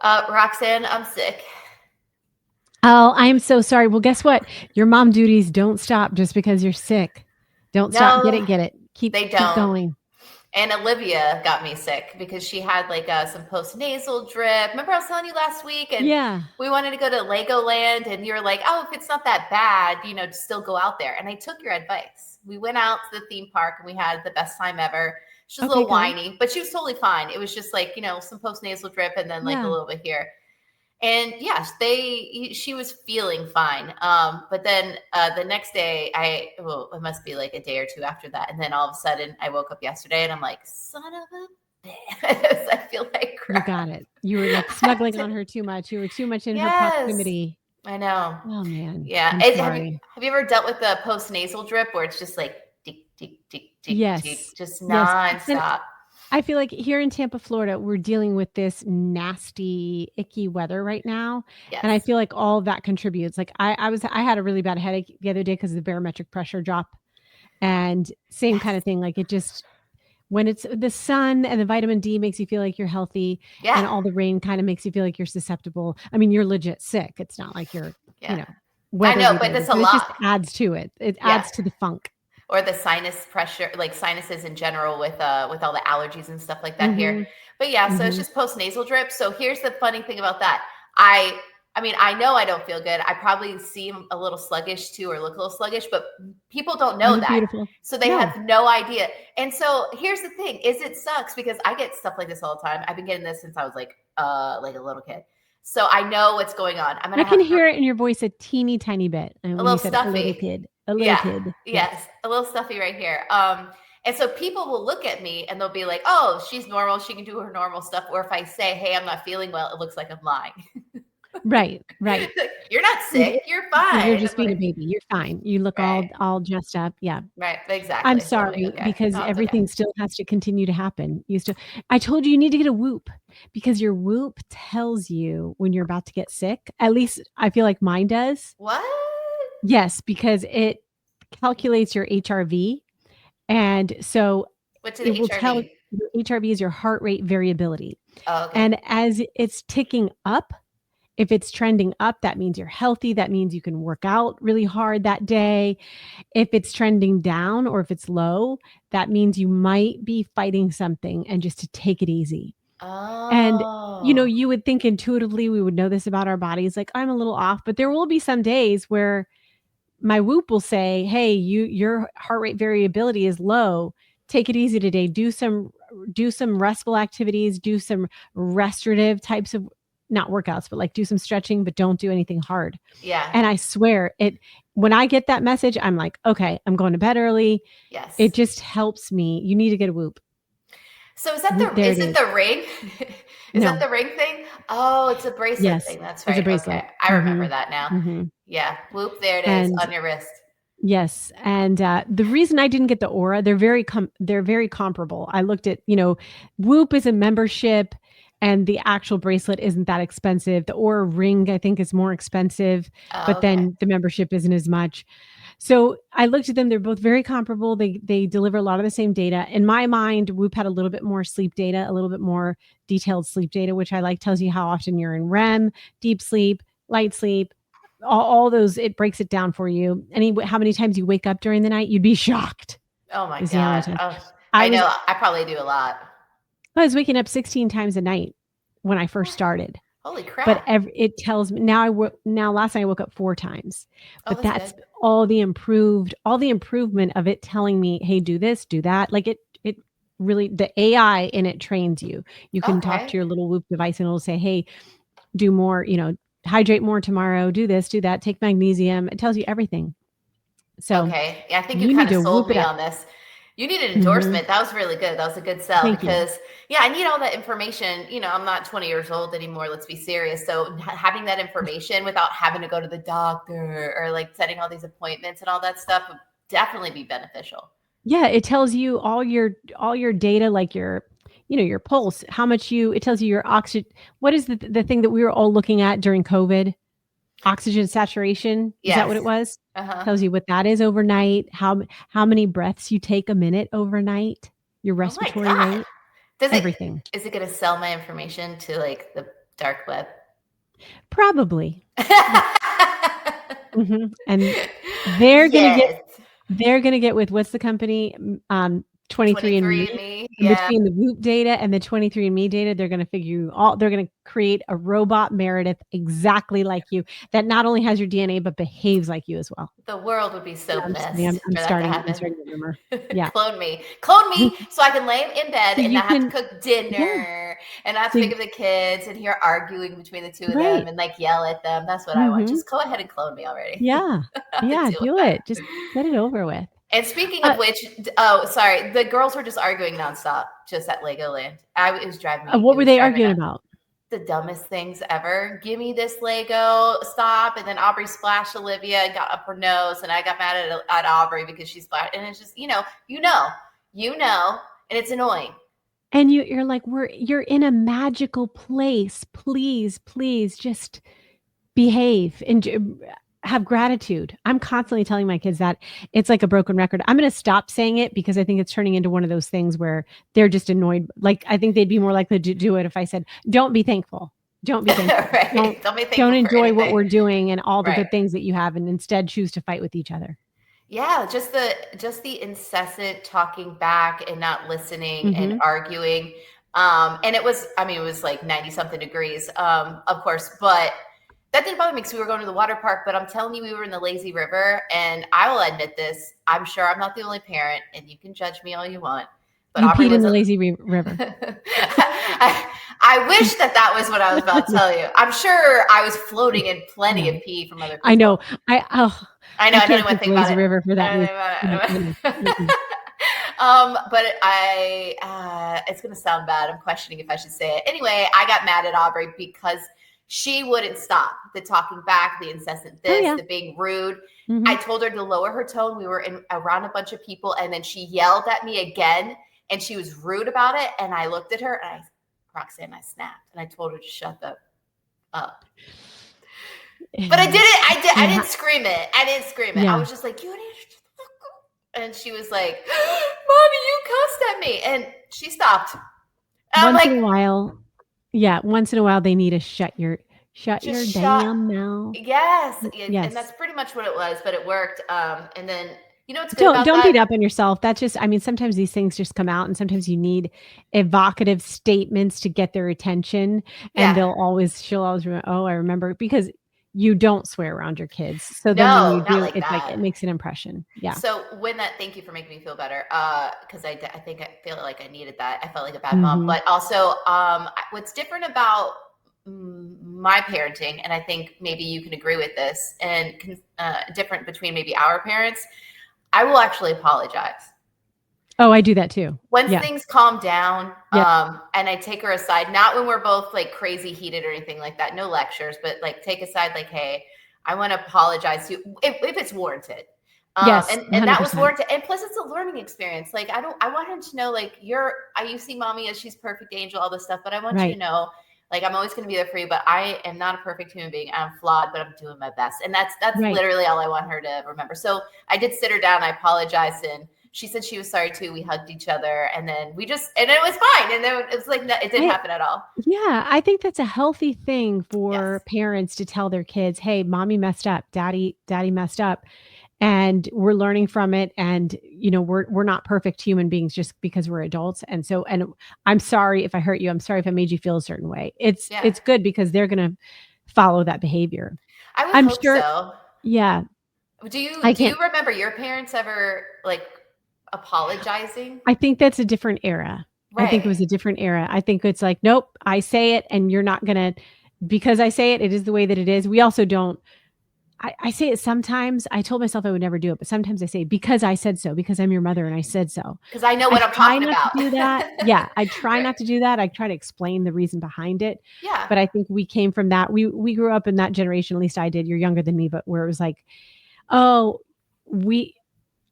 Roxanne, I'm sick. Oh, I am so sorry. Well, guess what? Your mom duties don't stop just because you're sick. Don't stop. Get No, it, get it. they Keep don't. going. And Olivia got me sick because she had like some post-nasal drip. Remember I was telling you last week, and Yeah. we wanted to go to Legoland, and you were like, "Oh, if it's not that bad, still go out there." And I took your advice. We went out to the theme park, and we had the best time ever. She was a Okay, little good. whiny, but she was totally fine. It was just like some post-nasal drip, and then like a Yeah. little bit here. And yes, she was feeling fine. But then the next day, it must be like a day or two after that, and then all of a sudden I woke up yesterday and I'm like, son of a bitch. I feel like You crap. got it. You were like snuggling on her too much. You were too much in her Yes, proximity. I know. Oh man, Yeah. I'm Have you sorry. have you ever dealt with the post nasal drip where it's just like tick tick tick tick tick, Yes. just Yes. And nonstop? I feel like here in Tampa, Florida, we're dealing with this nasty, icky weather right now, and I Yes. feel like all of that contributes. Like I had a really bad headache the other day because of the barometric pressure drop, and same kind Yes. of thing. Like it just when it's the sun and the vitamin D makes you feel like you're healthy, and Yeah. all the rain kind of makes you feel like you're susceptible. I mean, you're legit sick. It's not like you're, you Yeah. know, I weather know, but that's related, a but it just lot. adds to it. It Yeah. adds to the funk. Or the sinus pressure, like sinuses in general with all the allergies and stuff like that here. Mhm. But yeah, so it's Mhm. just post nasal drip. So here's the funny thing about that. I mean, I know I don't feel good. I probably seem a little sluggish too, or look a little sluggish, but people don't You know look that. beautiful. So they No. have no idea. And so here's the thing is it sucks because I get stuff like this all the time. I've been getting this since I was like a little kid. So I know what's going on. I'm I gonna have can hear it in your voice a teeny tiny bit, and a when you little said a little stuffy. kid, a little Yeah. kid. Yes. Yes. A little stuffy right here. And so people will look at me and they'll be like, oh, she's normal. She can do her normal stuff. Or if I say, hey, I'm not feeling well, it looks like I'm lying. Right, right. Like, you're not It sick. You're you're fine. just I'm being a like, baby. You're fine. You look right. all dressed up. Yeah. Right. I'm Exactly. So I'm like, sorry okay. because No, it's okay. everything still has to continue to happen. You still I told you you need to get a Whoop because your Whoop tells you when you're about to get sick. At least I feel like mine does. What? Yes, because it calculates your HRV, and so What's an it will tell HRV? your HRV is your heart rate variability. Oh, okay. And as it's ticking up, if it's trending up, that means you're healthy, that means you can work out really hard that day. If it's trending down or if it's low, that means you might be fighting something and just to take it easy. And, Oh, you would think intuitively we would know this about our bodies, like, I'm a little off, but there will be some days where my Whoop will say, "Hey, your heart rate variability is low. Take it easy today. Do some restful activities, do some restorative types of not workouts, but like do some stretching, but don't do anything hard." yeah. And I swear it when I get that message, I'm like, "Okay, I'm going to bed early." It Yes. just helps me. You need to get a Whoop. So There it is it is. the ring? Is that No. the ring thing? Oh, it's a bracelet Yes. thing. That's It's a right. Okay. bracelet. I remember Mhm. that now. Mhm. Yeah. Whoop, there it is And on your wrist. yes, and, the reason I didn't get the Aura, they're very comparable. I looked at, Whoop is a membership, and the actual bracelet isn't that expensive. The Aura ring, I think, is more expensive, Oh, but okay. then the membership isn't as much. So, I looked at them, they're both very comparable. They deliver a lot of the same data. In my mind, Whoop had a little bit more sleep data, a little bit more detailed sleep data, which I like, tells you how often you're in REM, deep sleep, light sleep, all those it breaks it down for you. How many times you wake up during the night, you'd be shocked Oh my to see how many God. times. Oh, I I was know. I probably do a lot. I was waking up 16 times a night when I first started, Holy but crap. it tells me now last night I woke up 4 times, Oh, but that's good. that's all the improvement of it telling me, "Hey, do this, do that." Like it really the AI in it trains you. You can talk to Okay. your little Whoop device and it'll say, "Hey, do more, hydrate more tomorrow, do this, do that, take magnesium." It tells you everything. So, Okay. Yeah, I think you you kind need of to sold whoop it me up. on this. You need an Mhm. endorsement. That was really good. That was a good sell Thank you. because, yeah, I need all that information. I'm not 20 years old anymore. Let's be serious. So, having that information without having to go to the doctor or like setting all these appointments and all that stuff would definitely be beneficial. Yeah, it tells you all your data, like your pulse, how much it tells you your oxygen. What is the thing that we were all looking at during COVID? Oxygen saturation, is that what Yes. it was? Uh huh. Tells you what that is overnight, how many breaths you take a minute overnight, your Oh my respiratory God. rate, Does it, everything. is it going to sell my information to like the Dark web. Probably. Yeah. And they're gonna get Yes. they're gonna get with what's the company? 23andMe. 23andMe. And Yeah. between the Whoop data and the 23andMe data, they're gonna create a robot Meredith exactly like you that not only has your DNA, but behaves like you as well. The world would be so Yeah, pissed I'm for that to starting happen. a rumor. Yeah. Clone me. Clone me so I can lay in bed So and you not have to can cook yeah. dinner and not have to So think of the kids and hear arguing between the two of them right. and like yell at them. That's what I want. Mhm. Just go ahead and clone me already. Yeah. I'll have to Yeah, deal with do that. it. Just get it over with. And speaking of which, oh, sorry, the girls were just arguing nonstop just at Legoland. It was driving me. What It were was they driving arguing nuts. about? The dumbest things ever. Give me this Lego, stop. And then Aubrey splashed Olivia and got up her nose. And I got mad at Aubrey because she splashed. And it's just, and it's annoying. And you're like, you're in a magical place. Please, please just behave and have gratitude. I'm constantly telling my kids that. It's like a broken record. I'm going to stop saying it because I think it's turning into one of those things where they're just annoyed. Like, I think they'd be more likely to do it if I said, don't be thankful. Don't be thankful. Right. Don't be thankful Don't for enjoy what anything. we're doing and all the Right. good things that you have, and instead choose to fight with each other. Yeah, just the incessant talking back and not listening and arguing. And it was like 90 something degrees, of course, but that didn't bother me because we were going to the water park. But I'm telling you, we were in the lazy river, and I will admit this. I'm sure I'm not the only parent, and you can judge me all you want. But You Aubrey peed was in the lazy river. I wish that was what I was about to tell you. I'm sure I was floating in plenty of pee from other people. I know. I know. I don't even think think about it. River for that reason. But it's going to sound bad. I'm questioning if I should say it. Anyway, I got mad at Aubrey because she wouldn't stop the talking back, the incessant the being rude. I told her to lower her tone. We were around a bunch of people, and then she yelled at me again, and she was rude about it. And I looked at her, and Roxanne, I snapped, and I told her to shut up. But I did it. I didn't scream it. Yeah. I was just like, you need to. And she was like, Mommy, you cussed at me. And she stopped. And once in a while, they need to shut your damn mouth. Yes. And that's pretty much what it was, but it worked. And then, it's good don't beat up on yourself. That's just, sometimes these things just come out, and sometimes you need evocative statements to get their attention. And she'll always remember, oh, I remember, because you don't swear around your kids. So then when you do, it's like, it makes an impression. Yeah. So thank you for making me feel better. Cause I think I feel like I needed that. I felt like a bad mom, but also, what's different about my parenting, and I think maybe you can agree with this, and different between maybe our parents, I will actually apologize. Oh, I do that too. Once things calm down, and I take her aside, not when we're both like crazy heated or anything like that, no lectures, but like take aside, like, hey, I want to apologize to you if it's warranted. Yes, and that was warranted. And plus it's a learning experience. Like, I want him to know, like, you see mommy as she's perfect angel, all this stuff, but I want you to know, like, I'm always going to be there for you, but I am not a perfect human being. I'm flawed, but I'm doing my best. And that's literally all I want her to remember. So I did sit her down. I apologized, and she said she was sorry too. We hugged each other, and then and it was fine. And then it was like, it didn't happen at all. Yeah. I think that's a healthy thing for parents to tell their kids, hey, mommy messed up, daddy messed up. And we're learning from it. And, we're not perfect human beings just because we're adults. And so, and I'm sorry if I hurt you. I'm sorry if I made you feel a certain way. It's good because they're going to follow that behavior. I would hope so. Yeah. Do you remember your parents ever like apologizing? I think that's a different era. Right. I think it was a different era. I think it's like, nope, I say it and you're not going to, because I say it, it is the way that it is. We also don't, I say it sometimes. I told myself I would never do it, but sometimes I say, because I said so, because I'm your mother and I said so. Because I know what I'm talking about. To do that. Yeah. I try not to do that. I try to explain the reason behind it. Yeah. But I think we came from that. We grew up in that generation, at least I did. You're younger than me, but where it was like, oh,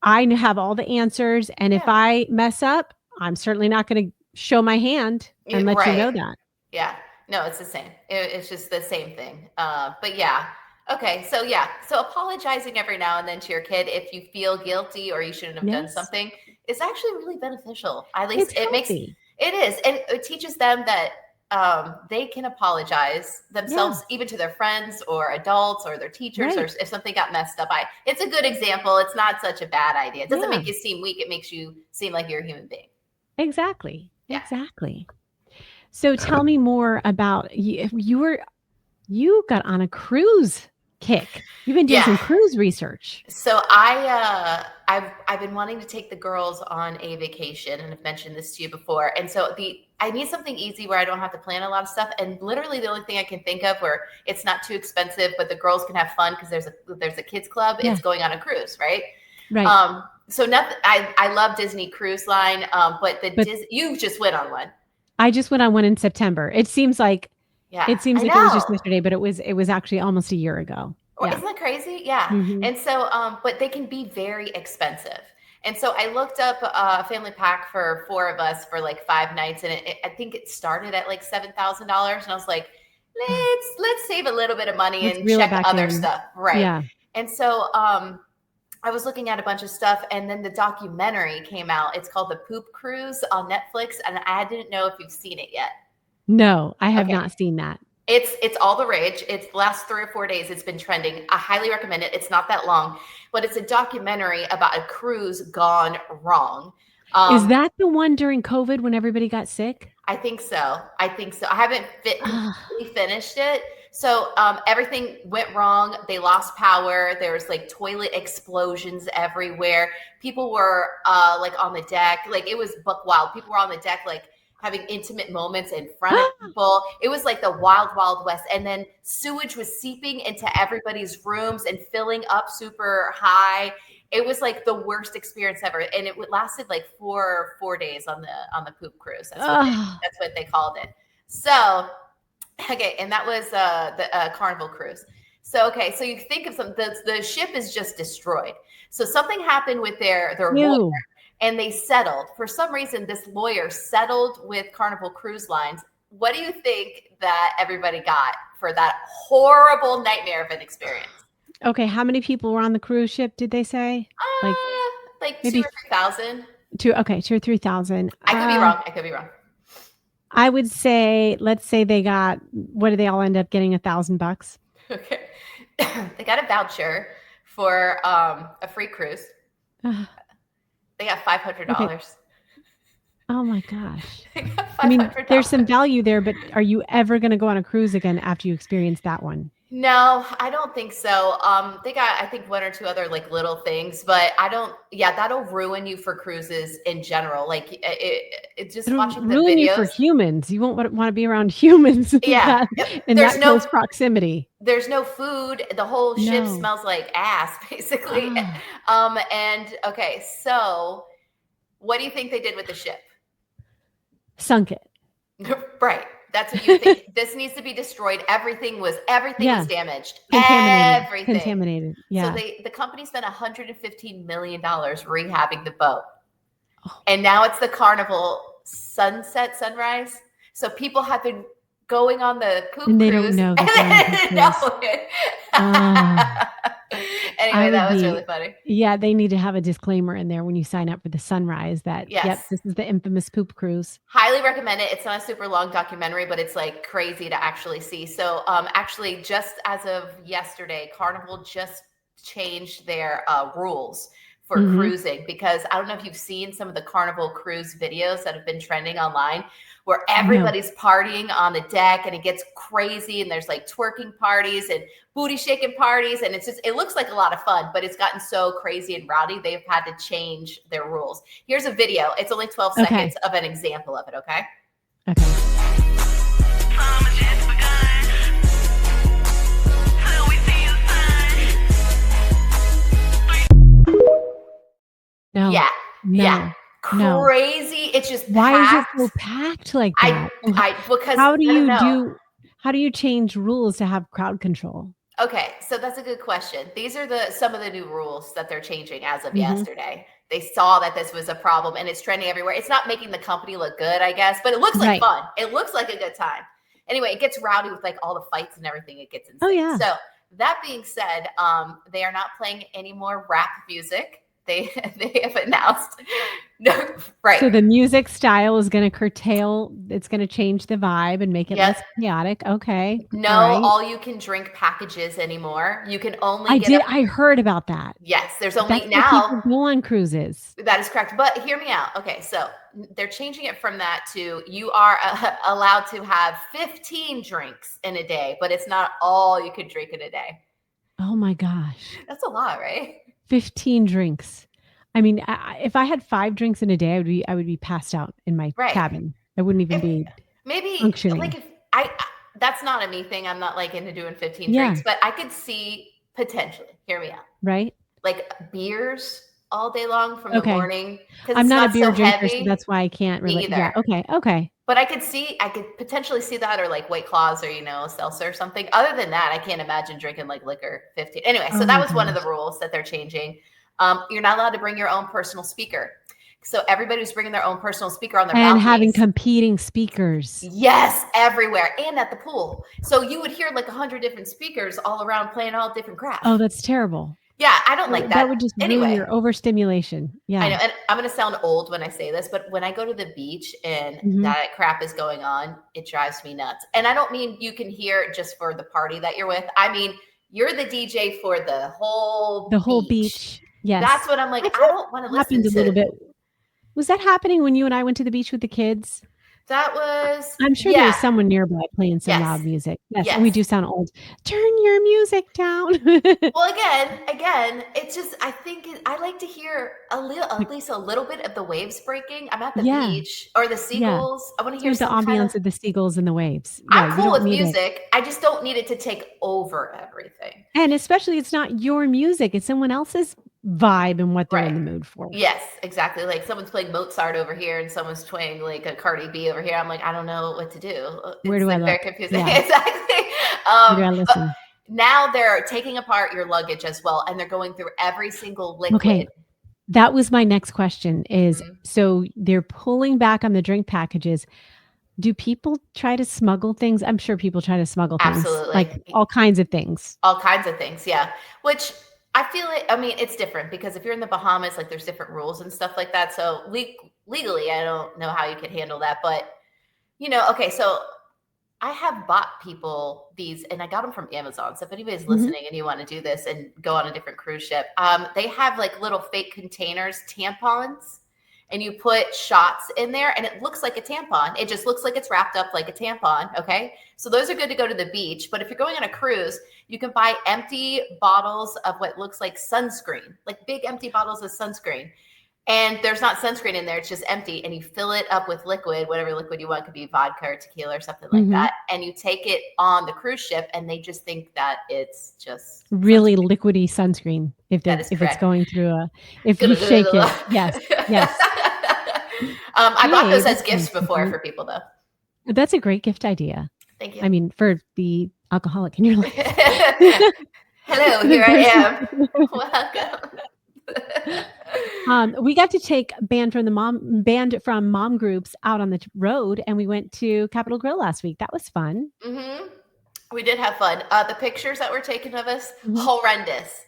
I have all the answers. And if I mess up, I'm certainly not going to show my hand and let you know that. Yeah. No, it's the same. It's just the same thing. But yeah. Okay. So so apologizing every now and then to your kid, if you feel guilty or you shouldn't have done something, is actually really beneficial. At least it is. And it teaches them that they can apologize themselves, even to their friends or adults or their teachers, or if something got messed up. It's a good example. It's not such a bad idea. It doesn't make you seem weak. It makes you seem like you're a human being. Exactly. Yeah. Exactly. So tell me more about you got on a cruise kick. You've been doing some cruise research. So I've been wanting to take the girls on a vacation, and I've mentioned this to you before. And so I need something easy where I don't have to plan a lot of stuff. And literally the only thing I can think of where it's not too expensive, but the girls can have fun because there's a kids club. It's going on a cruise, right? Right. So nothing. I love Disney Cruise Line, but you just went on one. I just went on one in September. It seems like it was just yesterday, but it was actually almost a year ago. Isn't that crazy? Yeah. Mm-hmm. And so, but they can be very expensive. And so I looked up a family pack for 4 of us for like 5 nights. And I think it started at like $7,000. And I was like, let's save a little bit of money and check other stuff. Right. Yeah. And so, I was looking at a bunch of stuff, and then the documentary came out. It's called The Poop Cruise on Netflix. And I didn't know if you've seen it yet. No, I have not seen that. It's all the rage. It's the last 3 or 4 days. It's been trending. I highly recommend it. It's not that long, but it's a documentary about a cruise gone wrong. Is that the one during COVID when everybody got sick? I think so. I haven't completely finished it. So everything went wrong. They lost power. There was like toilet explosions everywhere. People were like on the deck. Like it was buck wild. People were on the deck like having intimate moments in front of people. It was like the wild, wild west. And then sewage was seeping into everybody's rooms and filling up super high. It was like the worst experience ever. And it lasted like 4 days on the poop cruise. That's what they called it. So, okay. And that was the Carnival cruise. So, okay. So you think of the ship is just destroyed. So something happened with their lawyer. And they settled. For some reason, this lawyer settled with Carnival Cruise Lines. What do you think that everybody got for that horrible nightmare of an experience? Okay, how many people were on the cruise ship, did they say? Like 2,000 or 3,000. 2,000 or 3,000. I could be wrong. I would say, let's say they got, what did they all end up getting? $1,000? Okay. They got a voucher for a free cruise. They got $500. Okay. Oh my gosh. I mean, there's some value there, but are you ever going to go on a cruise again after you experience that one? No, I don't think so. They got, I think 1 or 2 other like little things, but that'll ruin you for cruises in general. Like it just watching the videos. Ruin you for humans. You won't want to be around humans. Yeah. In that close proximity. There's no food. The whole ship smells like ass, basically. And okay, so what do you think they did with the ship? Sunk it. Right. That's what you think. This needs to be destroyed. Everything was damaged. Contaminated. Yeah. So the company spent $115 million rehabbing the boat. Oh. And now it's the Carnival sunrise. So people have been going on the poop and they cruise. Don't know it. Anyway, that was really funny. Yeah, they need to have a disclaimer in there when you sign up for the sunrise that, yep, this is the infamous poop cruise. Highly recommend it. It's not a super long documentary, but it's like crazy to actually see. So actually, just as of yesterday, Carnival just changed their rules for cruising, because I don't know if you've seen some of the Carnival cruise videos that have been trending online where everybody's partying on the deck and it gets crazy and there's like twerking parties and booty shaking parties. And it looks like a lot of fun, but it's gotten so crazy and rowdy. They've had to change their rules. Here's a video. It's only 12 seconds of an example of it. Okay. Okay. No. Yeah. No. Yeah. Crazy. It's just why packed. is it so packed like that? Because how do you change rules to have crowd control? Okay, so that's a good question. These are some of the new rules that they're changing as of yesterday. They saw that this was a problem and it's trending everywhere. It's not making the company look good, I guess, but it looks like fun. It looks like a good time. Anyway, it gets rowdy with like all the fights and everything. It gets insane. Oh yeah. So that being said, they are not playing any more rap music. they have announced. No, right. So the music style is going to curtail, it's going to change the vibe and make it Yes. less chaotic. Okay. No All right. all you can drink packages anymore. You can only get I heard about that. Yes, there's only That's why now. people go on cruises. That is correct. But hear me out. Okay, so they're changing it from that to you are allowed to have 15 drinks in a day, but it's not all you could drink in a day. Oh my gosh. That's a lot, right? 15 drinks. I mean, if I had 5 drinks in a day, I would be passed out in my Right. cabin. I wouldn't even be maybe functioning. like if I that's not a me thing. I'm not like into doing 15 Yeah. drinks, but I could see potentially. Hear me out. Right? Like beers all day long from the Okay. morning. I'm not a beer so drinker, heavy. so that's why I can't Me really. either. Yeah. Okay. But I could potentially see that, or like White Claws, or seltzer or something. Other than that, I can't imagine drinking like liquor 15. Anyway, so that was one of the rules that they're changing. You're not allowed to bring your own personal speaker. So everybody who's bringing their own personal speaker on their balconies. And having competing speakers. Yes, everywhere, and at the pool. So you would hear like 100 different speakers all around playing all different crap. Oh, that's terrible. Yeah, I don't like that. That would just ruin your overstimulation. Yeah. I know, and I'm going to sound old when I say this, but when I go to the beach and that crap is going on, it drives me nuts. And I don't mean you can hear it just for the party that you're with. I mean, you're the DJ for the whole beach. Yes. That's what I'm like. I don't want to listen to. A little bit. Was that happening when you and I went to the beach with the kids? That was. I'm sure there was someone nearby playing some loud music. Yes, and we do sound old. Turn your music down. Well, again, it's just I think I like to hear at least a little bit of the waves breaking. I'm at the beach or the seagulls. I want to hear the ambiance of the seagulls and the waves. I'm cool with music. I just don't need it to take over everything. And especially, it's not your music; it's someone else's vibe and what they're in the mood for. Yes, exactly. Like someone's playing Mozart over here and someone's playing like a Cardi B over here. I'm like, I don't know what to do. Where do I look? Very confusing. Yeah. Exactly. Where do I listen? Now they're taking apart your luggage as well, and they're going through every single liquid. Okay. That was my next question is, so they're pulling back on the drink packages. Do people try to smuggle things? I'm sure people try to smuggle things. Absolutely. Like all kinds of things. All kinds of things, yeah. Which I feel it's different because if you're in the Bahamas, like there's different rules and stuff like that. So legally, I don't know how you could handle that. But, okay, so I have bought people these, and I got them from Amazon. So if anybody's listening and you want to do this and go on a different cruise ship, they have like little fake containers, tampons, and you put shots in there and it looks like a tampon. It just looks like it's wrapped up like a tampon. Okay. So those are good to go to the beach. But if you're going on a cruise, you can buy empty bottles of what looks like sunscreen, like big empty bottles of sunscreen. And there's not sunscreen in there. It's just empty. And you fill it up with liquid, whatever liquid you want. It could be vodka or tequila or something like that. And you take it on the cruise ship and they just think that it's just really liquidy sunscreen. If it's going through if you shake it. Yes. I bought those as gifts before for people though. That's a great gift idea. Thank you. I mean, for the alcoholic in your life. Hello, here I am. Welcome. We got to take band from mom groups out on the road, and we went to Capitol Grill last week. That was fun. We did have fun. The pictures that were taken of us, horrendous.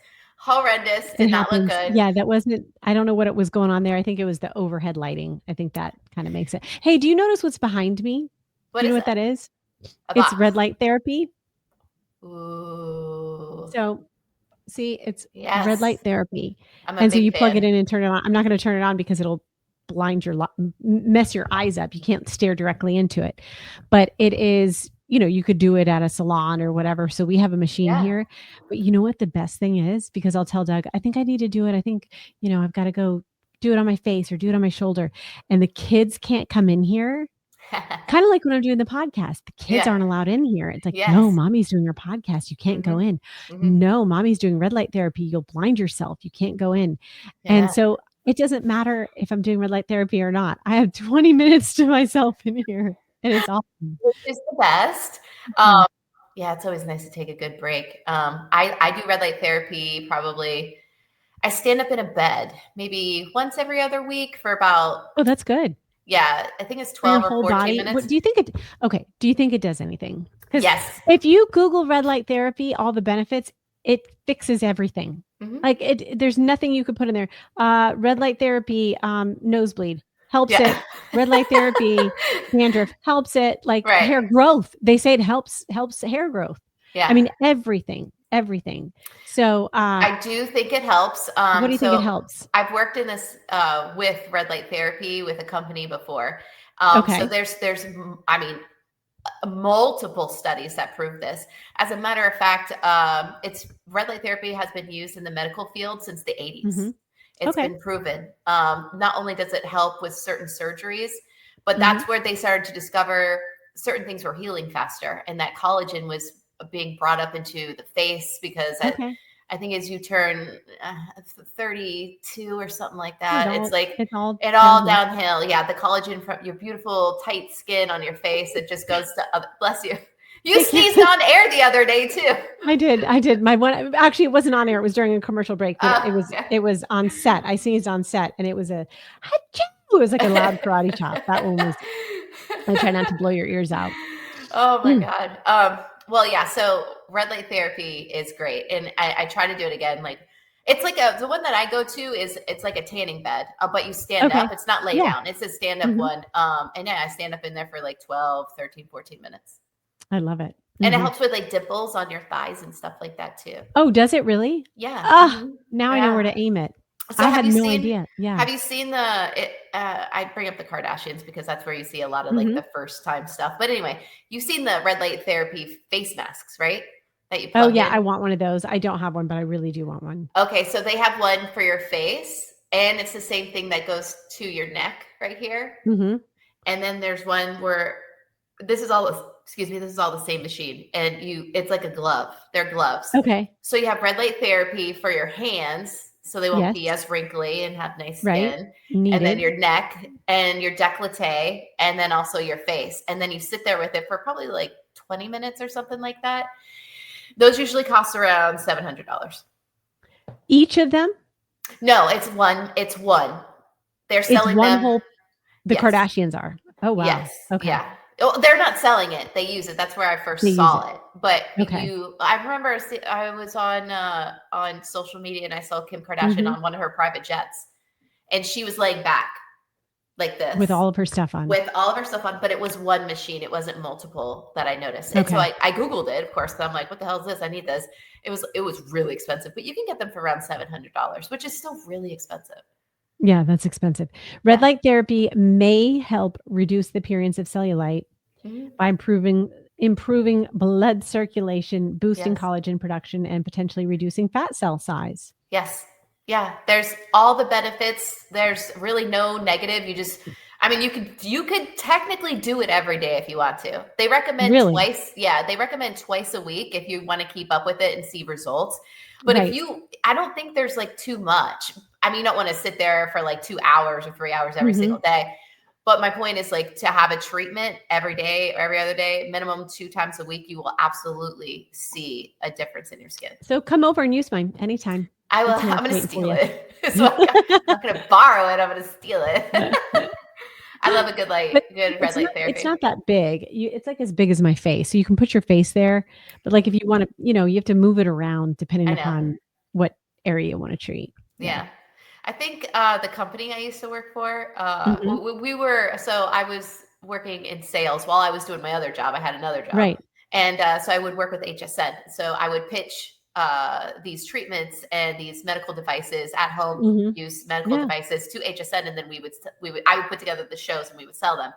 Did not look good. Yeah, that wasn't. I don't know what it was going on there. I think it was the overhead lighting. I think that kind of makes it. Hey, do you notice what's behind me? Do you know what that is? It's red light therapy. Ooh. So, see, it's red light therapy. And so you plug it in and turn it on. I'm not going to turn it on because it'll mess your eyes up. You can't stare directly into it. But it is, you could do it at a salon or whatever. So we have a machine here. But you know what the best thing is? Because I'll tell Doug, I think I need to do it. I think, I've got to go do it on my face or do it on my shoulder. And the kids can't come in here. Kind of like when I'm doing the podcast, the kids aren't allowed in here. It's like, no, mommy's doing your podcast. You can't go in. No, mommy's doing red light therapy. You'll blind yourself. You can't go in. And so it doesn't matter if I'm doing red light therapy or not. I have 20 minutes to myself in here and it's awesome. It's the best. It's always nice to take a good break. I do red light therapy probably. I stand up in a bed maybe once every other week for about. Oh, that's good. Yeah, I think it's 12 or 14 minutes. What, do you think it does anything? Yes. If you Google red light therapy, all the benefits, it fixes everything. Hmm. Like there's nothing you could put in there. Red light therapy, nosebleed helps Yeah. it. Red light therapy, dandruff helps it. Like Right. hair growth, they say it helps hair growth. I Yeah. mean everything. So, I do think it helps. what do you think it So helps? I've worked in this with red light therapy with a company before. So Okay. I mean, multiple studies that prove this. As a matter of fact, it's red light therapy has been used in the medical field since the 80s. Mhm. It's Okay. been proven. Not only does it help with certain surgeries, but Mhm. that's where they started to discover certain things were healing faster, and that collagen was being brought up into the face because Okay. I think as you turn 32 or something like It that, it's all like it's all it all downhill. downhill. Yeah, the collagen from your beautiful tight skin on your face, it just goes to bless you. You Thank you. sneezed on air the other day too. I did. My one actually it wasn't on air. It was during a commercial break, but it was Yeah. it was on set. I sneezed on set and it was a "Achoo!" It was like a loud karate chop. That one was I try not to blow your ears out. Oh my Mm, God. Well, yeah. So red light therapy is great, and I try to do it again. Like it's like the one that I go to is it's like a tanning bed, but you stand up. okay. It's not lay Yeah. down. It's a stand up Mhm. one. And yeah, I stand up in there for like 12, 13, 14 minutes. I love it. And it Mhm. helps with like dimples on your thighs and stuff like that too. Oh, does it really? Yeah. Ah, Hmm. now I know where Yeah. to aim it. So I had no idea. Yeah. have you seen I bring up the Kardashians because that's where you see a lot of like Mhm. the first time stuff. But anyway, you've seen the red light therapy face masks, right? That you Oh, plug yeah, I in. want one of those. I don't have one, but I really do want one. Okay, so they have one for your face, and it's the same thing that goes to your neck right here. Mhm. And then there's one where this is all excuse me, this is all the same machine. And it's like a glove. They're gloves. Okay. So you have red light therapy for your hands, so they won't Yes. be as wrinkly and have nice Right. skin. And then Needed. your neck and your décolleté, and then also your face. And then you sit there with it for probably like 20 minutes or something like that. Those usually cost around $700. Each of them? No, it's one. It's one. They're It's selling one them. whole the Yes. Kardashians are. Oh, wow. Yes. Okay. Yeah. Oh, they're not selling it. They use it. That's where I They first use it. saw it. But Okay. I remember I was on social media and I saw Kim Kardashian Mhm. on one of her private jets, and she was laying back like With this all of her stuff on. with all of her stuff on, but it was one machine. It wasn't multiple that I noticed. And so Okay. I Googled it, of course, 'cause I'm like, what the hell is this? I need this. It was really expensive, but you can get them for around $700, which is still really expensive. Yeah, that's expensive. Red Yeah. light therapy may help reduce the appearance of cellulite Mhm. by improving blood circulation, boosting Yes. collagen production, and potentially reducing fat cell size. Yes. Yeah. There's all the benefits. There's really no negative. I mean, you could technically do it every day if you want to. They recommend Really? twice. Yeah, they recommend twice a week if you want to keep up with it and see results. But Right. I don't think there's like too much. I mean, you don't want to sit there for like 2 hours or 3 hours every Mhm. single day. But my point is like to have a treatment every day or every other day, minimum 2 times a week, you will absolutely see a difference in your skin. So come over and use mine anytime. I will. It's nice I'm going to waiting for steal you. it. I'm not going to borrow it. I'm going to steal it. I love a But good red light it's therapy. not that big. It's like as big as my face, so you can put your face there, but, like, if you wanna you have to move it around depending I know. upon what area you wanna treat. Yeah. Yeah. I think the company I used to work for, Mhm. so I was working in sales while I was doing my other job. I had another job. Right. And so I would work with HSN. So I would pitch these treatments and these medical devices at home Mhm. use medical Yeah. devices to HSN. And then I would put together the shows and we would sell them.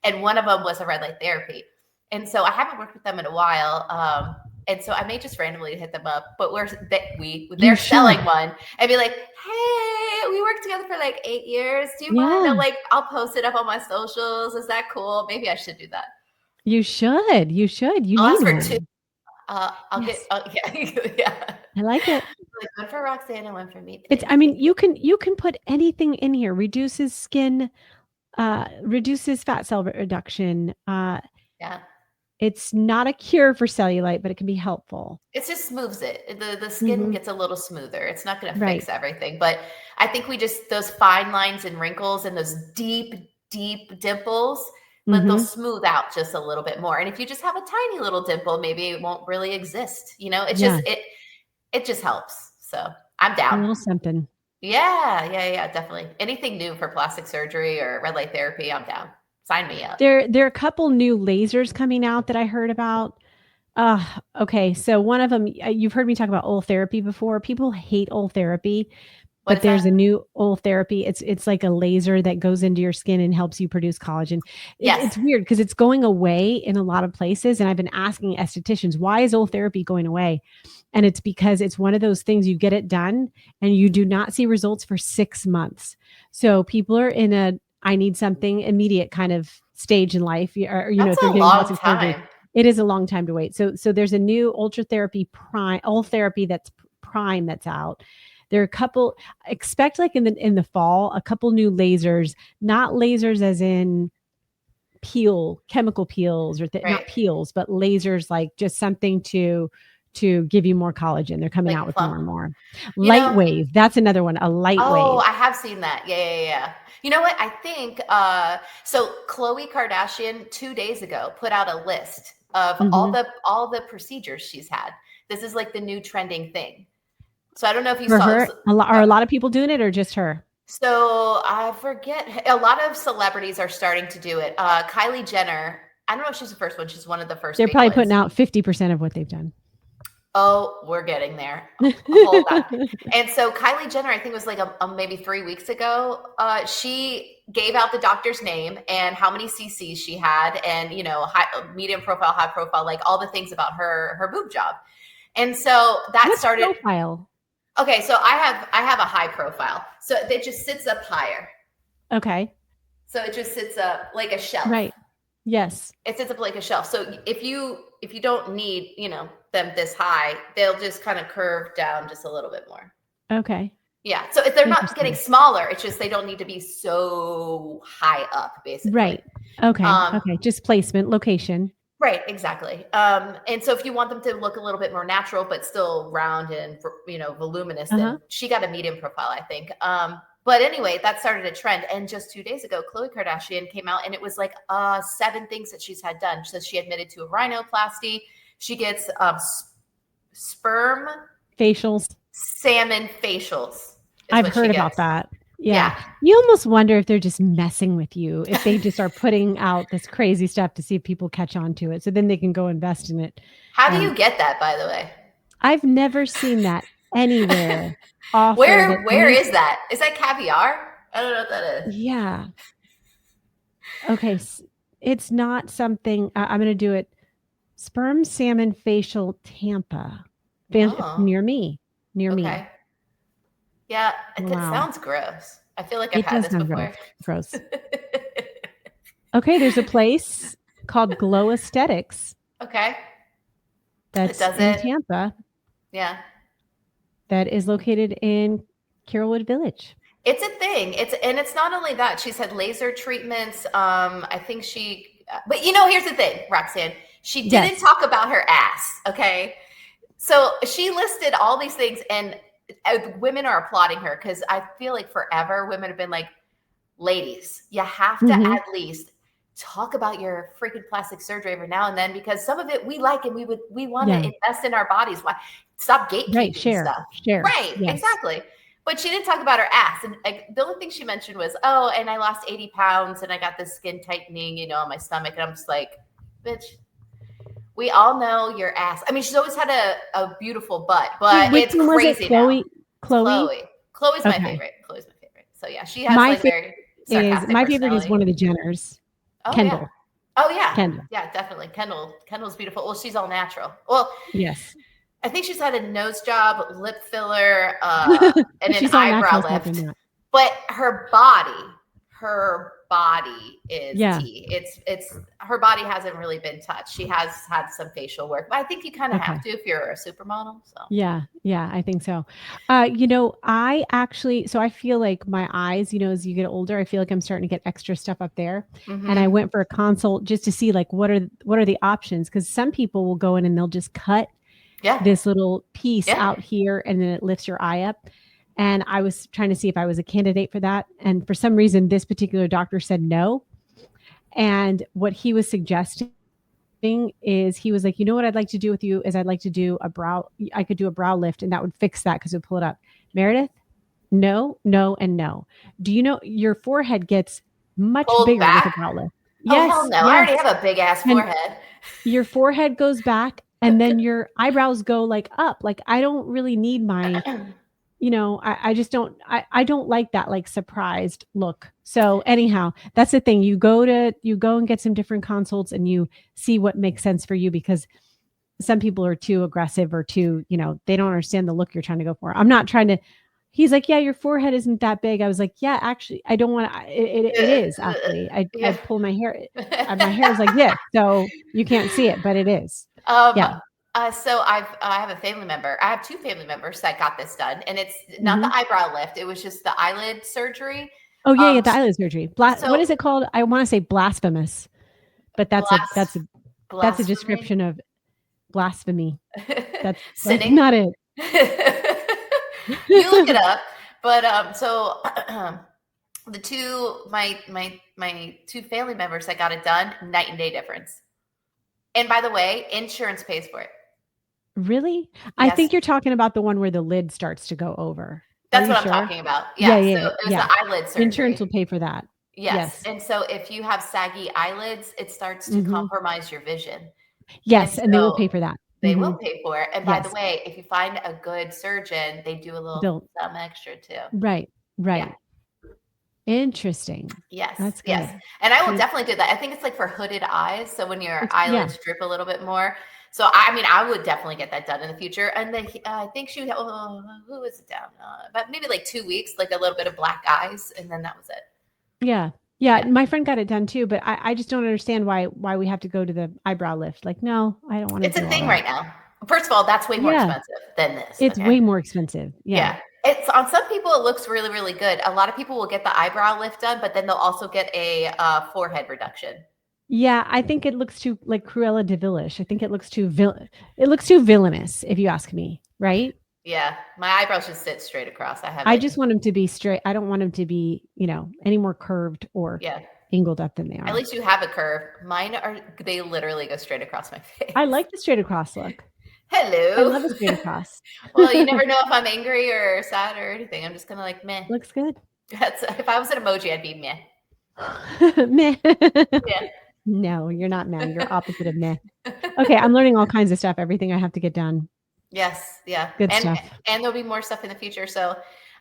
And one of them was a red light therapy. And so I haven't worked with them in a while. And so I may just randomly hit them up, but You they're selling should. one and be like, hey, we worked together for like 8 years. Do you mind? Yeah. I'll post it up on my socials. Is that cool? Maybe I should do that. You should. You should. You I'll need ask for two. one. I'll get. Yes. Yeah, yeah. I like it. Like one for Roxanne and one for me, It's please. I mean, Thank you. you can put anything in here. Reduces skin, reduces fat cell reduction. Yeah. It's not a cure for cellulite, but it can be helpful. It just smooths it. The skin Mhm. gets a little smoother. It's not going to Right. fix everything, but I think those fine lines and wrinkles and those deep, deep dimples, they'll Mhm. smooth out just a little bit more. And if you just have a tiny little dimple, maybe it won't really exist. Yeah. It just helps. So I'm A down. little something. Yeah, definitely. Anything new for plastic surgery or red light therapy, I'm down. Sign me up. There are a couple new lasers coming out that I heard about. Okay, so one of them, you've heard me talk about oil therapy before. People hate oil therapy, What but is that? there's a new oil therapy. It's like a laser that goes into your skin and helps you produce collagen. Yes. It's weird because it's going away in a lot of places, and I've been asking estheticians, why is oil therapy going away? And it's because it's one of those things you get it done and you do not see results for 6 months. So people are in a I need something immediate kind of stage in life, or That's if they're a getting long plastic surgery, time. it is a long time to wait. So there's a new ultra therapy prime oil therapy that's prime that's out. There are a couple expect like in the fall, a couple new lasers, not lasers as in chemical peels or Right. not peels, but lasers like just something to give you more collagen. They're coming out Like with more plump. and more. You Light know, wave, that's another one, a light oh, wave. I have seen that. Yeah. You know what? I think so Khloe Kardashian 2 days ago put out a list of Mhm. all the procedures she's had. This is like the new trending thing. So I don't know if you For saw. her, are a lot of people doing it or just her? So I forget. A lot of celebrities are starting to do it. Kylie Jenner. I don't know if she's the first one. She's one of the first They're big probably putting ones. out 50% of what they've done. Oh, we're getting there. Hold on. And so Kylie Jenner, I think it was like maybe 3 weeks ago, she gave out the doctor's name and how many cc's she had, and medium profile, high profile, like all the things about her boob job. And so that What's started. profile? Okay, so I have a high profile, so it just sits up higher. Okay. So it just sits up like a shelf. Right. Yes. It sits up like a shelf. So if you don't need them this high, they'll just kind of curve down just a little bit more. Okay. Yeah. So if they're not getting Interesting. smaller, it's just they don't need to be so high up, basically. Right. Okay. Um, Okay. Just placement, location. right, exactly. And so if you want them to look a little bit more natural, but still round and voluminous, Uh-huh. then she got a medium profile, I think. But anyway, that started a trend. And just 2 days ago, Khloe Kardashian came out and it was like 7 things that she's had done. So she admitted to a rhinoplasty. She gets sperm Facials. salmon facials is I've what she heard about gets. that. Yeah. Yeah. You almost wonder if they're just messing with you, if they just are putting out this crazy stuff to see if people catch on to it. So then they can go invest in it. How do you get that, by the way? I've never seen that anywhere offered at Where any. is that? Is that caviar? I don't know what that is. Yeah. Okay. It's not something I'm going to do it. Sperm salmon facial Tampa. Oh, Near me. Near me. okay. Yeah, it Wow. sounds gross. I feel like I've It had does this sound gross. before. Gross. Okay. There's a place called Glow Aesthetics Okay. It that's does in it. Tampa Yeah. that is located in Carrollwood Village. It's a thing. It's not only that. She's had laser treatments. I think but here's the thing, Roxanne. She didn't Yes. talk about her ass, okay? So she listed all these things, and women are applauding her because I feel like forever women have been like, ladies, you have to Mhm. at least talk about your freaking plastic surgery every now and then, because some of it we like and we want to Yeah. invest in our bodies. Why stop Right. gatekeeping Share. stuff? Share. Right, Yes. exactly. But she didn't talk about her ass. And like, the only thing she mentioned was, oh, and I lost 80 pounds and I got this skin tightening, on my stomach. And I'm just like, bitch, we all know your ass. I mean, she's always had a beautiful butt, Wait, but which it's one was it? crazy now. It's Chloe? Chloe. Chloe's my Okay. favorite. Chloe's my favorite. So yeah, she has My like favorite very sarcastic my favorite is personality. one of the Jenners. Oh yeah. Kendall. Oh yeah. Kendall. Yeah, definitely. Kendall's beautiful. Well, she's all natural. Well, Yes. I think she's had a nose job, lip filler, and an She's all eyebrow natural stuff in lift. that. But her body is Yeah. tea. It's her body hasn't really been touched. She has had some facial work, but I think you kind of Okay. have to if you're a supermodel. So Yeah, I think so. So I feel like my eyes, as you get older, I feel like I'm starting to get extra stuff up there. And I went for a consult just to see like what are the options, because some people will go in and they'll just cut yeah, this little piece yeah. out here and then it lifts your eye up. And I was trying to see if I was a candidate for that. And for some reason, this particular doctor said no. And what he was suggesting is he was like, what I'd like to do with you is I'd like to do I could do a brow lift and that would fix that because it would pull it up. Meredith, no, no, and no. Do you know your forehead gets much Pulled bigger with a back? brow lift? Oh hell Yes, no! I already yes. have a big ass And forehead. your forehead goes back and then your eyebrows go like up. Like I don't really need my, I just don't I don't like that like surprised look. So anyhow, that's the thing. You go and get some different consults and you see what makes sense for you because some people are too aggressive or too, they don't understand the look you're trying to go for. I'm not trying to. He's like, yeah, your forehead isn't that big. I was like, yeah, actually, I don't want to. It is actually. I Yeah. pull my hair is like this, so you can't see it, but it is. Um, Yeah. so I have a family member. I have two family members that got this done, and it's not the Hmm. eyebrow lift. It was just the eyelid surgery. Oh yeah, yeah, Um, the eyelid surgery. What so is it called? I want to say blasphemous, but blas that's a blasphemy, description of blasphemy. That's like sinning. not it. You look it up. But so the two my two family members that got it done, night and day difference. And by the way, insurance pays for it. Really? I Yes, think you're talking about the one where the lid starts to go over. Are that's you what I'm sure? talking about. Yeah, Yeah, so yeah, it was yeah. the eyelid Insurance surgery. will pay for that. Yes. Yes. And so if you have saggy eyelids, it starts to Hmm. compromise your vision. And Yes, and they will so pay for that. they Hmm. will pay for it. And by the Yes. way, if you find a good surgeon, they do a little They'll something extra too. right, Yeah. right. Interesting. Yes. That's Yes. good. And I will See, definitely do that. I think it's like for hooded eyes. So when your yeah. eyelids drip a little bit more. So I mean, I would definitely get that done in the future. And then I think she would, who is it down? But maybe like 2 weeks, like a little bit of black eyes. And then that was it. Yeah. Yeah, Yeah. my friend got it done too, but I just don't understand why we have to go to the eyebrow lift. Like, no, I don't wanna It's a do all thing that. right now. First of all, that's way more Yeah, expensive than this. it's Okay. way more expensive. Yeah. Yeah. It's on some people, it looks really, really good. A lot of people will get the eyebrow lift done, but then they'll also get a forehead reduction. Yeah, I think it looks too like Cruella de Villish. I think it looks too villainous, if you ask me, right? Yeah. My eyebrows just sit straight across. I have I it. just want them to be straight. I don't want them to be, any more curved or Yeah. angled up than they At are. least you have a curve. Mine are, they literally go straight across my I face. like the straight across look. I Hello. love a straight across. Well, you never know if I'm angry or sad or anything. I'm just kind of like, meh. Looks good. That's if I was an emoji, I'd be meh. Meh. Yeah. No, you're not meh. You're opposite of meh. Okay, I'm learning all kinds of stuff, everything I have to get done. Yes, yeah. Good stuff. And there'll be more stuff in the future. So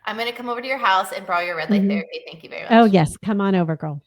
I'm gonna come over to your house and borrow your red light Mhm. therapy. Thank you very Oh, much. yes. Come on over, girl.